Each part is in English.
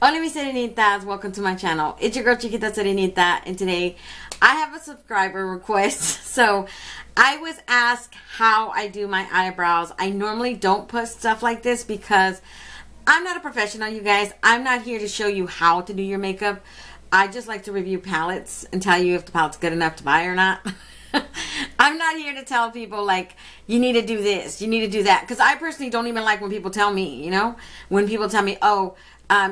Hola mis serenitas, welcome to my channel. It's your girl Chiquita Serenita, and today I have a subscriber request. So I was asked how I do my eyebrows. I normally don't put stuff like this because I'm not a professional, you guys. I'm not here to show you how to do your makeup. I just like to review palettes and tell you if the palette's good enough to buy or not. I'm not here to tell people like, you need to do this, you need to do that. Because I personally don't even like when people tell me, when people tell me, oh,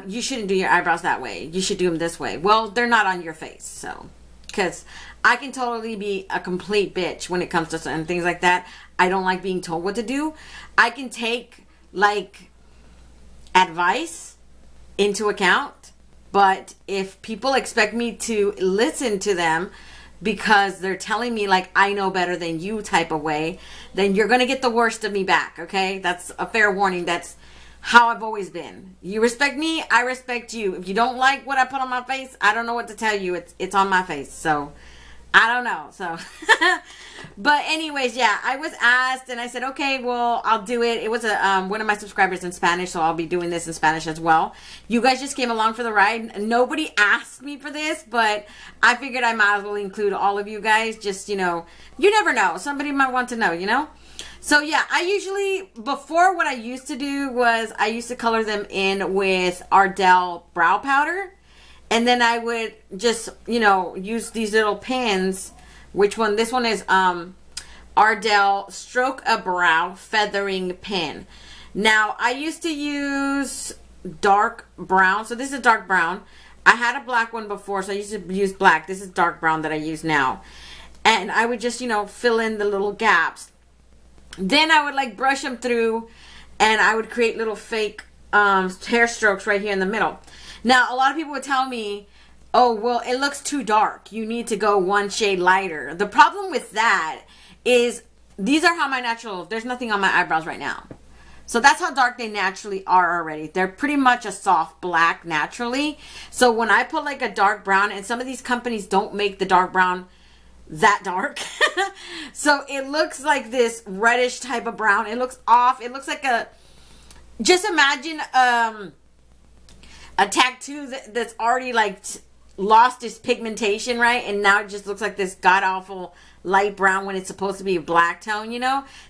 you shouldn't do your eyebrows that way. You should do them this way. Well, they're not on your face. So, because I can totally be a complete bitch when it comes to certain things like that. I don't like being told what to do. I can take like advice into account. But if people expect me to listen to them because they're telling me like I know better than you type of way, then you're going to get the worst of me back, okay? That's a fair warning. That's how I've always been. You respect me, I respect you. If you don't like what I put on my face, I don't know what to tell you. It's on my face. So, I don't know. So, but anyways, yeah, I was asked and I said, okay, well, I'll do it. It was one of my subscribers in Spanish, so I'll be doing this in Spanish as well. You guys just came along for the ride. Nobody asked me for this, but I figured I might as well include all of you guys. Just, you never know. Somebody might want to know, So yeah, I usually, before what I used to do was I used to color them in with Ardell brow powder. And then I would just, use these little pens. Which one? This one is Ardell Stroke a Brow Feathering Pen. Now, I used to use dark brown. So this is dark brown. I had a black one before, so I used to use black. This is dark brown that I use now. And I would just, fill in the little gaps. Then I would like brush them through and I would create little fake hair strokes right here in the middle. Now, a lot of people would tell me, oh, well, it looks too dark. You need to go one shade lighter. The problem with that is these are how my natural, there's nothing on my eyebrows right now. So that's how dark they naturally are already. They're pretty much a soft black naturally. So when I put like a dark brown, and some of these companies don't make the dark brown that dark. So it looks like this reddish type of brown. It looks off. It looks like just imagine a tattoo that's already like lost its pigmentation, right? And now it just looks like this god-awful light brown when it's supposed to be a black tone,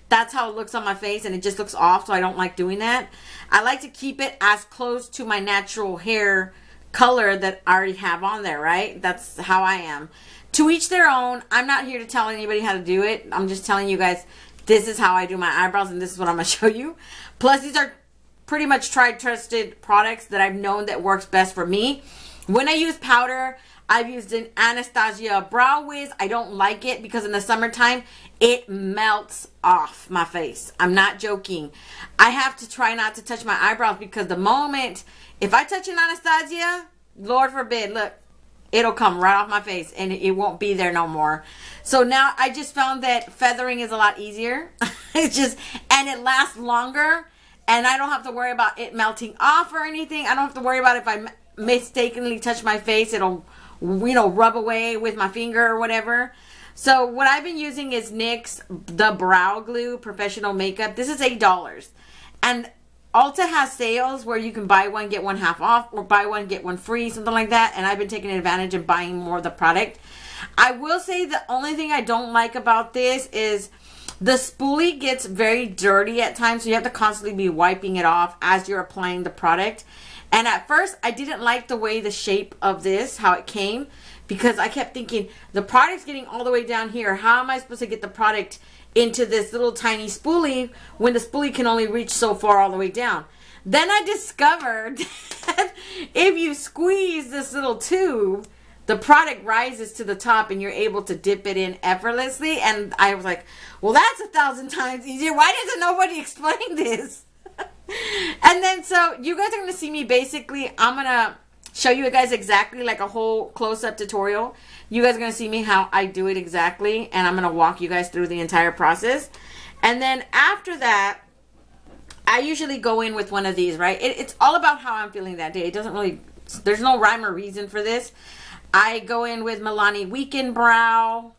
That's how it looks on my face, and it just looks off, so I don't like doing that. I like to keep it as close to my natural hair color that I already have on there, right? That's how I am. To each their own. I'm not here to tell anybody how to do it. I'm just telling you guys, this is how I do my eyebrows, and this is what I'm going to show you. Plus, these are pretty much tried, trusted products that I've known that works best for me. When I use powder, I've used an Anastasia Brow Wiz. I don't like it because in the summertime, it melts off my face. I'm not joking. I have to try not to touch my eyebrows because the moment, if I touch an Anastasia, Lord forbid, look, it'll come right off my face and it won't be there no more. So now I just found that feathering is a lot easier. And it lasts longer. And I don't have to worry about it melting off or anything. I don't have to worry about if I mistakenly touch my face, it'll, rub away with my finger or whatever. So what I've been using is Nyx The Brow Glue Professional Makeup. This is $8. And Ulta has sales where you can buy one, get one half off, or buy one, get one free, something like that. And I've been taking advantage of buying more of the product. I will say the only thing I don't like about this is the spoolie gets very dirty at times, so you have to constantly be wiping it off as you're applying the product. And at first, I didn't like the way the shape of this, how it came, because I kept thinking, the product's getting all the way down here. How am I supposed to get the product into this little tiny spoolie when the spoolie can only reach so far all the way down? Then I discovered that if you squeeze this little tube, the product rises to the top and you're able to dip it in effortlessly. And I was like, well, that's 1,000 times easier. Why doesn't nobody explain this? And then, so you guys are going to see me basically, I'm going to show you guys exactly like a whole close-up tutorial. You guys are going to see me how I do it exactly. And I'm going to walk you guys through the entire process. And then after that, I usually go in with one of these, right? It's all about how I'm feeling that day. It doesn't really, there's no rhyme or reason for this. I go in with Milani Weekend Brow.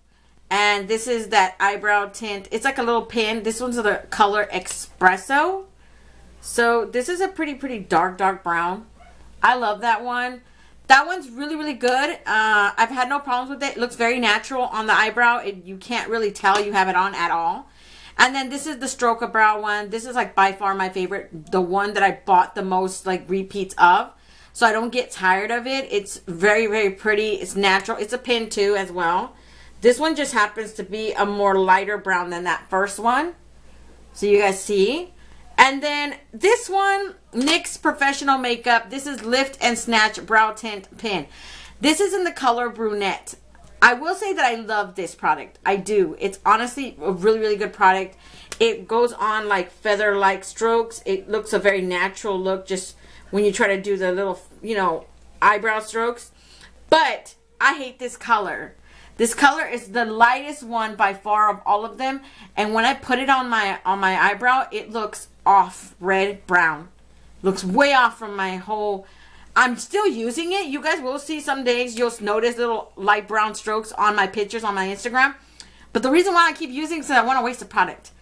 And this is that eyebrow tint. It's like a little pen. This one's the color Expresso. So this is a pretty dark brown. I love that one. That one's really, really good. I've had no problems with it. It looks very natural on the eyebrow. You can't really tell you have it on at all. And then this is the Stroke a Brow one. This is like by far my favorite. The one that I bought the most like repeats of. So I don't get tired of it. It's very, very pretty. It's natural. It's a pen too as well. This one just happens to be a more lighter brown than that first one. So you guys see. And then this one, NYX Professional Makeup. This is Lift and Snatch Brow Tint Pen. This is in the color Brunette. I will say that I love this product. I do. It's honestly a really, really good product. It goes on like feather-like strokes. It looks a very natural look just when you try to do the little, you know, eyebrow strokes. But I hate this color. This color is the lightest one by far of all of them. And when I put it on my eyebrow, it looks off, red, brown. Looks way off from my whole... I'm still using it. You guys will see some days you'll notice little light brown strokes on my pictures on my Instagram. But the reason why I keep using it is I want to waste the product.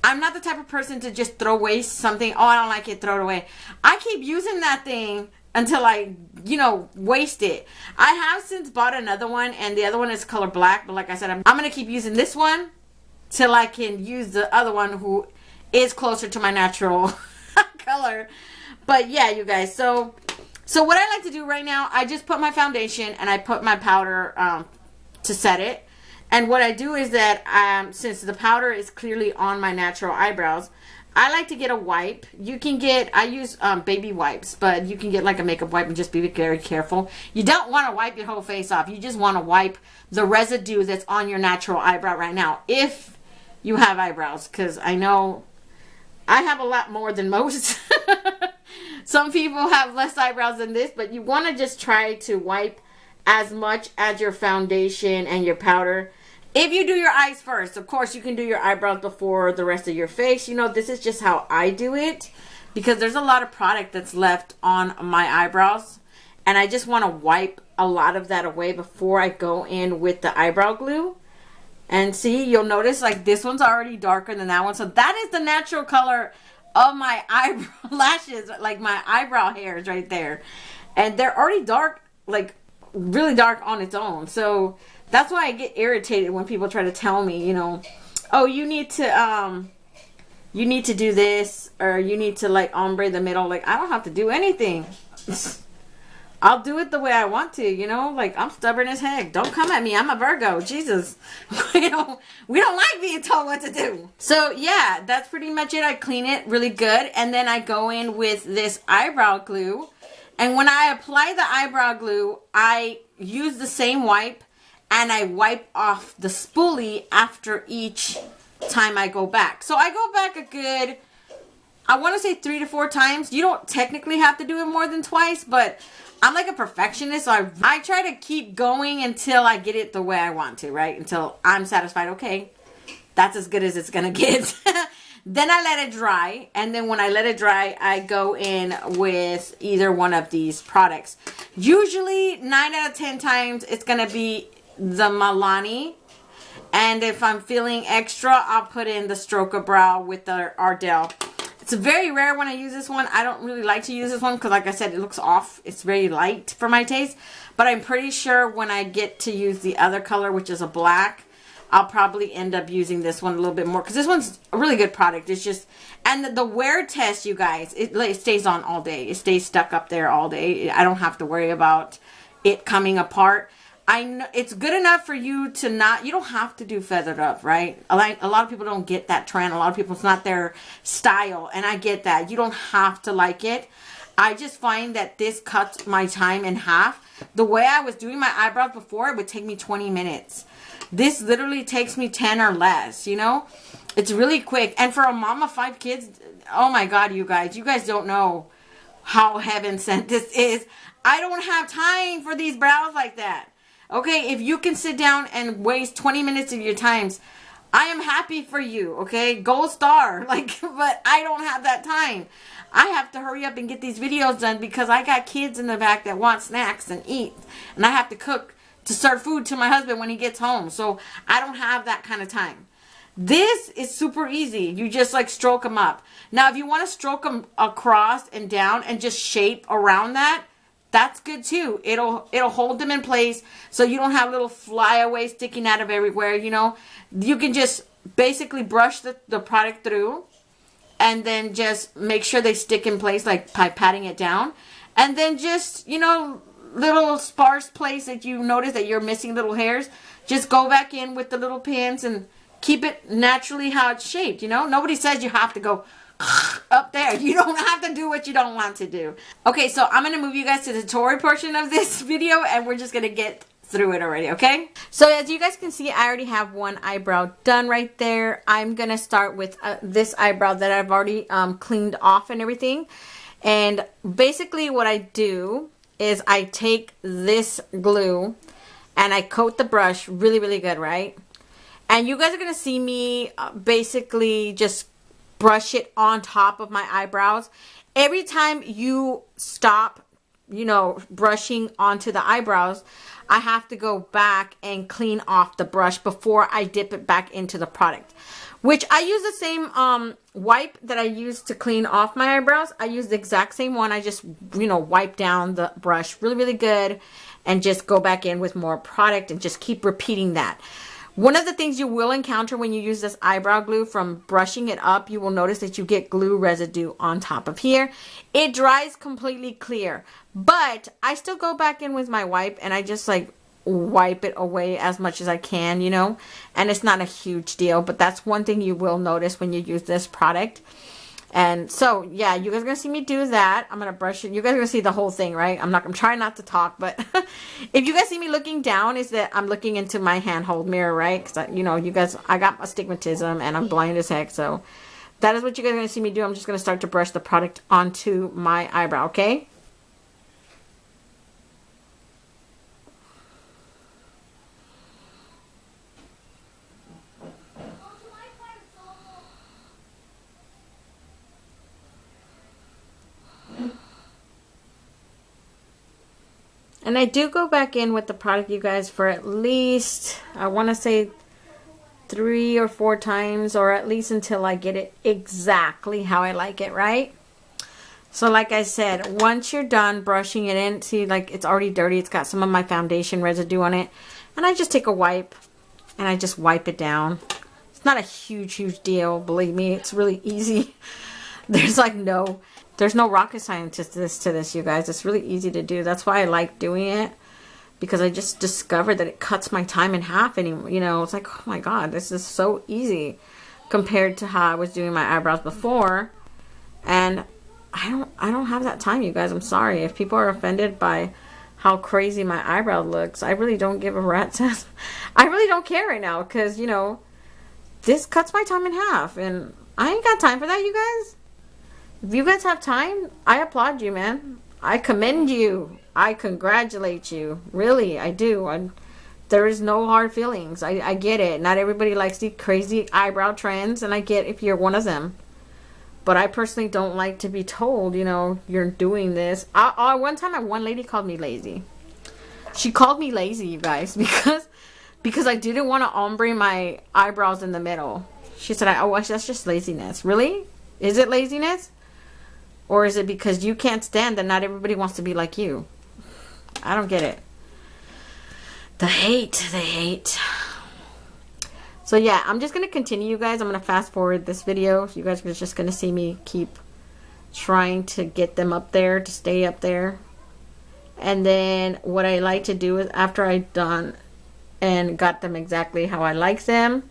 I'm not the type of person to just waste something. Oh, I don't like it, throw it away. I keep using that thing until I, you know, waste it. I have since bought another one, and the other one is color black. But like I said, I'm going to keep using this one till I can use the other one who is closer to my natural color. But yeah, you guys. So what I like to do right now, I just put my foundation and I put my powder to set it. And what I do is that since the powder is clearly on my natural eyebrows, I like to get a wipe. You can get, I use baby wipes, but you can get like a makeup wipe and just be very careful. You don't want to wipe your whole face off. You just want to wipe the residue that's on your natural eyebrow right now, if you have eyebrows, because I know I have a lot more than most. Some people have less eyebrows than this, but you want to just try to wipe as much as your foundation and your powder. If you do your eyes first, of course, you can do your eyebrows before the rest of your face. You know, this is just how I do it because there's a lot of product that's left on my eyebrows. And I just want to wipe a lot of that away before I go in with the eyebrow glue. And see, you'll notice like this one's already darker than that one. So that is the natural color of my eyebrow lashes, like my eyebrow hairs right there. And they're already dark, like really dark on its own. So that's why I get irritated when people try to tell me, you know, oh, you need to do this, or you need to like ombre the middle. Like, I don't have to do anything. I'll do it the way I want to, you know, like I'm stubborn as heck. Don't come at me. I'm a Virgo. Jesus. we don't like being told what to do. So yeah, that's pretty much it. I clean it really good. And then I go in with this eyebrow glue. And when I apply the eyebrow glue, I use the same wipe and I wipe off the spoolie after each time I go back. So I go back a good, I want to say 3 to 4 times. You don't technically have to do it more than twice, but I'm like a perfectionist, so I try to keep going until I get it the way I want to, right? Until I'm satisfied, okay, that's as good as it's going to get. Then I let it dry, and then when I let it dry, I go in with either one of these products. Usually, 9 out of 10 times, it's going to be the Milani. And if I'm feeling extra, I'll put in the Stroke a Brow with the Ardell. It's very rare when I use this one. I don't really like to use this one because, like I said, it looks off. It's very light for my taste. But I'm pretty sure when I get to use the other color, which is a black, I'll probably end up using this one a little bit more. Because this one's a really good product. It's just, and the wear test, you guys, it stays on all day. It stays stuck up there all day. I don't have to worry about it coming apart. I know it's good enough for you to not, you don't have to do feathered up, right? A lot of people don't get that trend. A lot of people, it's not their style. And I get that. You don't have to like it. I just find that this cuts my time in half. The way I was doing my eyebrows before, it would take me 20 minutes. This literally takes me 10 or less, you know? It's really quick. And for a mom of 5 kids, oh my God, you guys don't know how heaven sent this is. I don't have time for these brows like that. Okay, if you can sit down and waste 20 minutes of your times, I am happy for you, okay? Gold star, like, but I don't have that time. I have to hurry up and get these videos done because I got kids in the back that want snacks and eat. And I have to cook to serve food to my husband when he gets home. So I don't have that kind of time. This is super easy. You just like stroke them up. Now, if you want to stroke them across and down and just shape around that, that's good too. It'll hold them in place so you don't have little flyaways sticking out of everywhere, you know. You can just basically brush the product through and then just make sure they stick in place, like by patting it down. And then just, you know, little sparse place that you notice that you're missing little hairs, just go back in with the little pins and keep it naturally how it's shaped, you know. Nobody says you have to go up there. You don't have to do what you don't want to do. Okay, so I'm going to move you guys to the tutorial portion of this video, and we're just going to get through it already, okay? So as you guys can see, I already have one eyebrow done right there. I'm going to start with this eyebrow that I've already cleaned off and everything. And basically what I do is I take this glue and I coat the brush really, really good, right? And you guys are going to see me basically just brush it on top of my eyebrows. Every time you stop, you know, brushing onto the eyebrows, I have to go back and clean off the brush before I dip it back into the product. Which I use the same wipe that I use to clean off my eyebrows. I use the exact same one. I just, you know, wipe down the brush really, really good and just go back in with more product and just keep repeating that. One of the things you will encounter when you use this eyebrow glue, from brushing it up, you will notice that you get glue residue on top of here. It dries completely clear, but I still go back in with my wipe and I just like wipe it away as much as I can, you know, and it's not a huge deal, but that's one thing you will notice when you use this product. And so, yeah, you guys are going to see me do that. I'm going to brush it. You guys are going to see the whole thing, right? I'm trying not to talk, but if you guys see me looking down, is that I'm looking into my handhold mirror, right? Because, you know, you guys, I got astigmatism and I'm blind as heck. So that is what you guys are going to see me do. I'm just going to start to brush the product onto my eyebrow, okay? And I do go back in with the product, you guys, for at least, I want to say 3 or 4 times, or at least until I get it exactly how I like it, right? So like I said, once you're done brushing it in, see, like it's already dirty. It's got some of my foundation residue on it. And I just take a wipe and I just wipe it down. It's not a huge, huge deal. Believe me, it's really easy. There's no rocket science to this, you guys. It's really easy to do. That's why I like doing it, because I just discovered that it cuts my time in half. And, you know, it's like, oh my God, this is so easy compared to how I was doing my eyebrows before. And I don't have that time, you guys. I'm sorry if people are offended by how crazy my eyebrow looks. I really don't give a rat's ass. I really don't care right now, because, you know, this cuts my time in half, and I ain't got time for that, you guys. If you guys have time, I applaud you, man. I commend you. I congratulate you. Really, I do. There is no hard feelings. I get it. Not everybody likes the crazy eyebrow trends, and I get if you're one of them. But I personally don't like to be told, you know, you're doing this. One time, one lady called me lazy. She called me lazy, you guys, because I didn't want to ombre my eyebrows in the middle. She said, oh, that's just laziness. Really? Is it laziness? Or is it because you can't stand that not everybody wants to be like you? I don't get it. The hate. So yeah, I'm just going to continue, you guys. I'm going to fast forward this video. You guys are just going to see me keep trying to get them up there, to stay up there. And then what I like to do is, after I've done and got them exactly how I like them,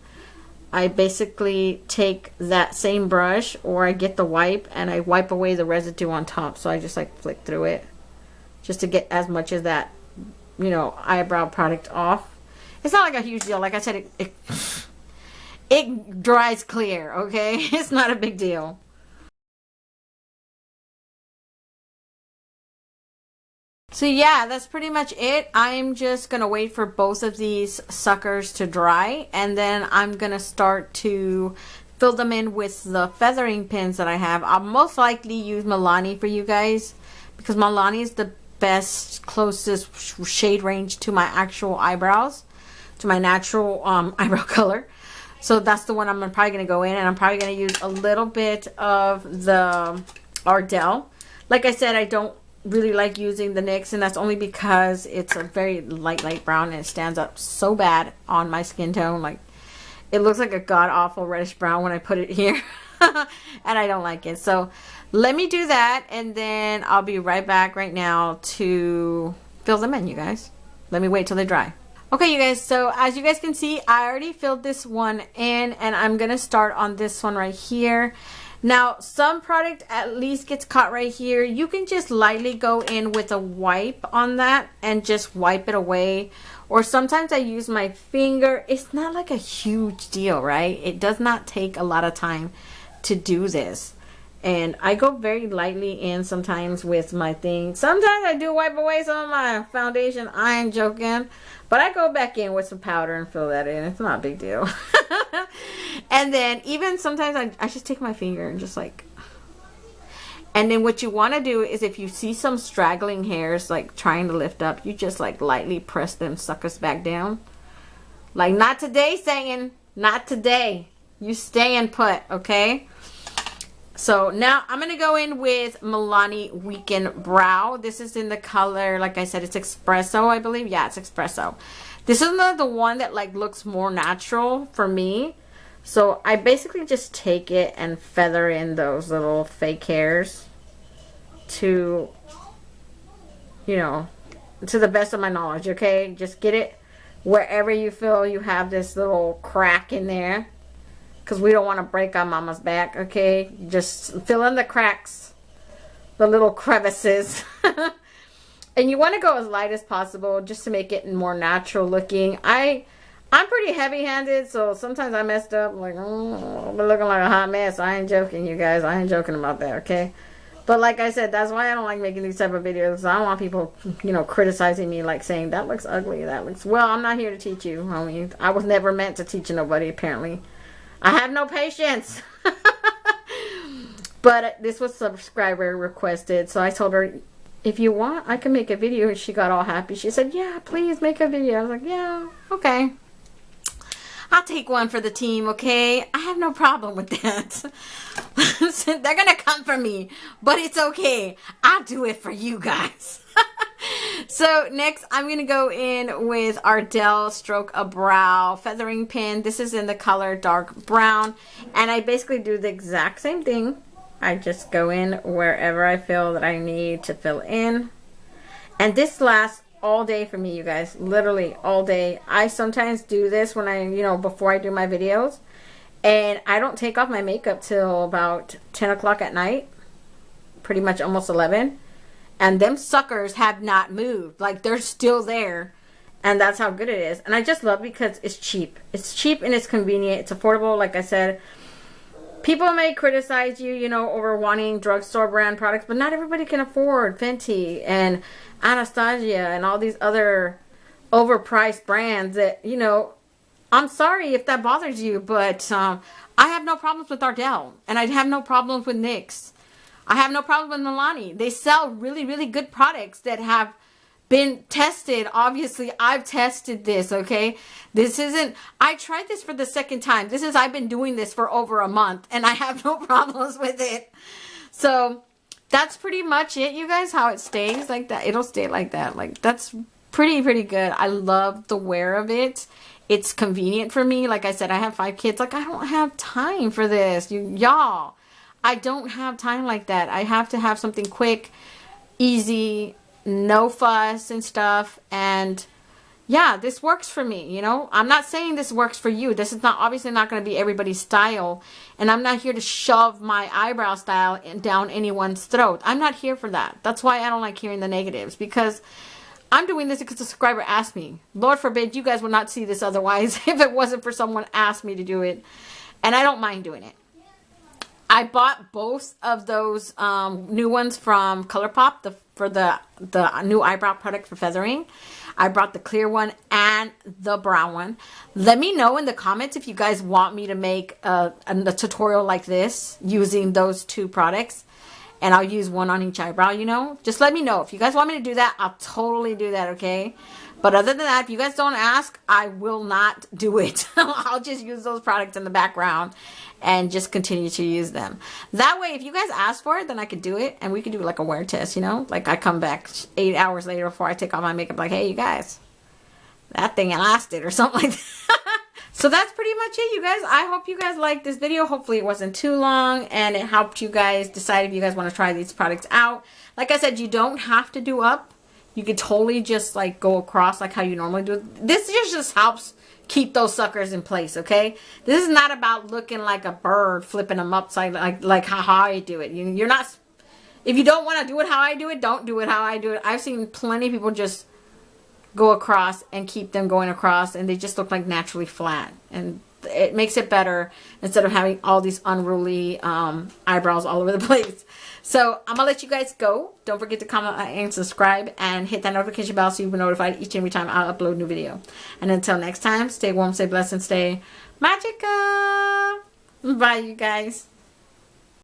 I basically take that same brush, or I get the wipe and I wipe away the residue on top. So I just like flick through it just to get as much of that, you know, eyebrow product off. It's not like a huge deal. Like I said, it dries clear, okay? It's not a big deal. So yeah, that's pretty much it. I'm just going to wait for both of these suckers to dry, and then I'm going to start to fill them in with the feathering pins that I have. I'll most likely use Milani for you guys, because Milani is the best, closest shade range to my actual eyebrows, to my natural eyebrow color. So that's the one I'm probably going to go in, and I'm probably going to use a little bit of the Ardell. Like I said, I don't really like using the NYX, and that's only because it's a very light brown and it stands up so bad on my skin tone. Like, it looks like a god-awful reddish brown when I put it here. And I don't like it. So let me do that, and then I'll be right back right now to fill them in, you guys. Let me wait till they dry. Okay, you guys, so as you guys can see, I already filled this one in, and I'm gonna start on this one right here. Now, some product at least gets caught right here. You can just lightly go in with a wipe on that and just wipe it away. Or sometimes I use my finger. It's not like a huge deal, right? It does not take a lot of time to do this. And I go very lightly in sometimes with my thing. Sometimes I do wipe away some of my foundation. I ain't joking. But I go back in with some powder and fill that in. It's not a big deal. And then even sometimes I just take my finger and just like. And then what you want to do is if you see some straggling hairs like trying to lift up, you just like lightly press them suckers back down. Like, not today, saying, not today. You stay and put, okay? So now I'm going to go in with Milani Weekend Brow. This is in the color, like I said, it's Expresso, I believe. Yeah, it's Expresso. This is the one that like looks more natural for me. So I basically just take it and feather in those little fake hairs to, you know, to the best of my knowledge, okay? Just get it wherever you feel you have this little crack in there. Because we don't want to break our mama's back, okay? Just fill in the cracks, the little crevices. And you want to go as light as possible just to make it more natural looking. I'm pretty heavy-handed, so sometimes I messed up. Like, oh, I'm looking like a hot mess. I ain't joking, you guys. I ain't joking about that, okay? But like I said, that's why I don't like making these type of videos. I don't want people, you know, criticizing me, like saying, that looks ugly, that looks... Well, I'm not here to teach you, homie. I was never meant to teach nobody, apparently. I have no patience. But this was subscriber requested, so I told her, if you want, I can make a video. And she got all happy. She said, yeah, please make a video. I was like, yeah, okay. I'll take one for the team, okay? I have no problem with that. They're going to come for me, but it's okay. I'll do it for you guys. So next, I'm going to go in with Ardell Stroke a Brow Feathering Pen. This is in the color dark brown. And I basically do the exact same thing. I just go in wherever I feel that I need to fill in. And this lasts all day for me, you guys. Literally all day. I sometimes do this when I, you know, before I do my videos. And I don't take off my makeup till about 10 o'clock at night. Pretty much almost 11. And them suckers have not moved. Like, they're still there. And that's how good it is. And I just love it because it's cheap. It's cheap and it's convenient. It's affordable, like I said. People may criticize you, you know, over wanting drugstore brand products. But not everybody can afford Fenty and Anastasia and all these other overpriced brands that, you know, I'm sorry if that bothers you. But I have no problems with Ardell. And I have no problems with NYX. I have no problem with Milani. They sell really, really good products that have been tested. Obviously, I've tested this, okay? This isn't... I tried this for the second time. I've been doing this for over a month, and I have no problems with it. So, that's pretty much it, you guys, how it stays like that. It'll stay like that. Like, that's pretty good. I love the wear of it. It's convenient for me. Like I said, I have 5 kids. Like, I don't have time for this. Y'all... I don't have time like that. I have to have something quick, easy, no fuss and stuff. And yeah, this works for me, you know. I'm not saying this works for you. This is not obviously not going to be everybody's style. And I'm not here to shove my eyebrow style down anyone's throat. I'm not here for that. That's why I don't like hearing the negatives. Because I'm doing this because a subscriber asked me. Lord forbid you guys would not see this otherwise if it wasn't for someone asked me to do it. And I don't mind doing it. I bought both of those new ones from ColourPop for the new eyebrow product for feathering. I brought the clear one and the brown one. Let me know in the comments if you guys want me to make a tutorial like this using those 2 products. And I'll use one on each eyebrow, you know. Just let me know. If you guys want me to do that, I'll totally do that, okay? But other than that, if you guys don't ask, I will not do it. I'll just use those products in the background and just continue to use them. That way, if you guys ask for it, then I could do it, and we could do like a wear test, you know? Like I come back 8 hours later before I take off my makeup, like, hey, you guys, that thing lasted or something like that. So that's pretty much it, you guys. I hope you guys liked this video. Hopefully it wasn't too long and it helped you guys decide if you guys want to try these products out. Like I said, you don't have to do up. You could totally just like go across like how you normally do it. This just helps keep those suckers in place, okay? This is not about looking like a bird flipping them upside like how I do it. You're not, if you don't want to do it how I do it, don't do it how I do it. I've seen plenty of people just go across and keep them going across, and they just look like naturally flat, and it makes it better instead of having all these unruly eyebrows all over the place. So I'm gonna let you guys go. Don't forget to comment and subscribe and hit that notification bell so you'll be notified each and every time I upload a new video. And until next time, stay warm, stay blessed, and stay magical. Bye, you guys.